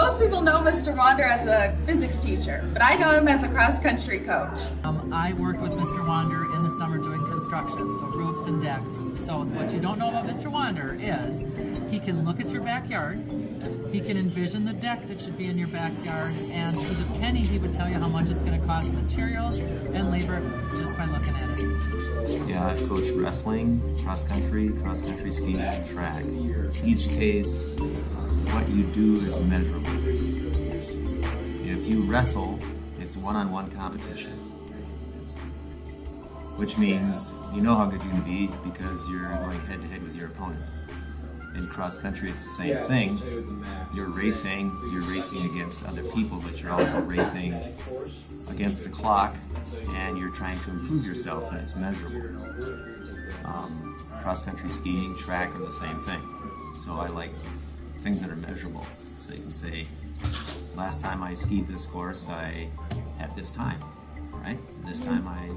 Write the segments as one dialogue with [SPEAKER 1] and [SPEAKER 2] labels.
[SPEAKER 1] Most people know Mr. Wander as a physics teacher, but I know him as a cross-country coach.
[SPEAKER 2] I worked with Mr. Wander in the summer doing construction, so roofs and decks. So what you don't know about Mr. Wander is he can look at your backyard, he can envision the deck that should be in your backyard, and to the penny he would tell you how much it's going to cost materials and labor just by looking at it.
[SPEAKER 3] Yeah, I've coached wrestling, cross-country skiing, and track. Each case, what you do is measurable. If you wrestle, it's one-on-one competition, which means you know how good you can be because you're going head-to-head with your opponent. In cross-country, it's the same thing. You're racing against other people, but you're also racing against the clock, and you're trying to improve yourself, and it's measurable. Cross-country skiing, track are the same thing. So I like things that are measurable. So you can say, last time I skied this course, I had this time, right? This time I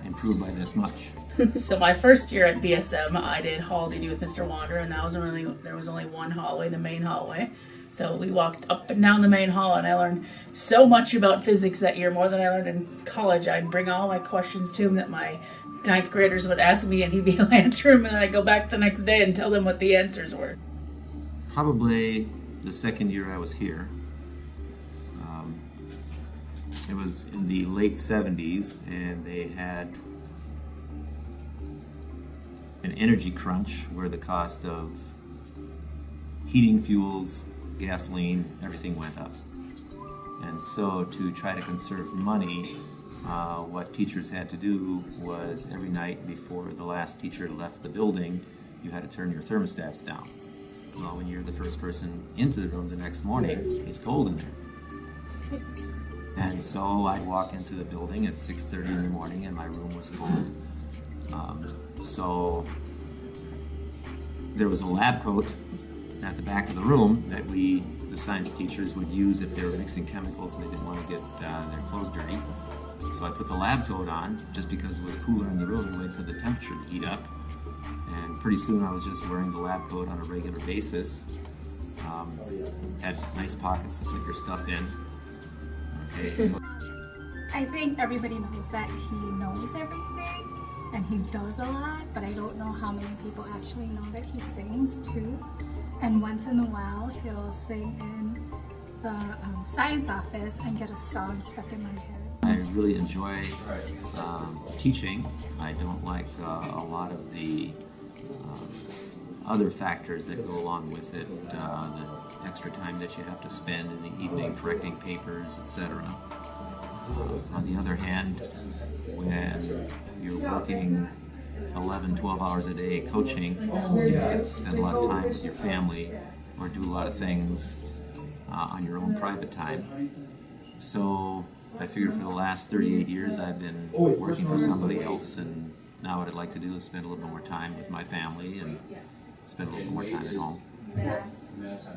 [SPEAKER 3] improved by this much.
[SPEAKER 4] So my first year at BSM, I did hall duty with Mr. Wander, and there was only one hallway, the main hallway. So we walked up and down the main hall, and I learned so much about physics that year, more than I learned in college. I'd bring all my questions to him that my ninth graders would ask me, and he'd be able to answer them, and then I'd go back the next day and tell them what the answers were.
[SPEAKER 3] Probably the second year I was here. It was in the late 70s, and they had an energy crunch where the cost of heating fuels, gasoline, everything went up. And so to try to conserve money, what teachers had to do was every night before the last teacher left the building, you had to turn your thermostats down. Well, when you're the first person into the room the next morning, it's cold in there. And so I'd walk into the building at 6:30 in the morning and my room was cold. So there was a lab coat at the back of the room that the science teachers would use if they were mixing chemicals and they didn't want to get their clothes dirty. So I put the lab coat on just because it was cooler in the room and waited for the temperature to heat up. And pretty soon I was just wearing the lab coat on a regular basis. Had nice pockets to put your stuff in. Okay.
[SPEAKER 5] I think everybody knows that he knows everything and he does a lot, but I don't know how many people actually know that he sings too. And once in a while he'll sing in the science office and get a song stuck in my head.
[SPEAKER 3] I really enjoy teaching. I don't like a lot of the other factors that go along with it, the extra time that you have to spend in the evening correcting papers, etc. On the other hand, when you're working 11, 12 hours a day coaching, you get to spend a lot of time with your family or do a lot of things on your own private time. So I figured for the last 38 years I've been working for somebody else, and now what I'd like to do is spend a little bit more time with my family and spend a little bit more time at home.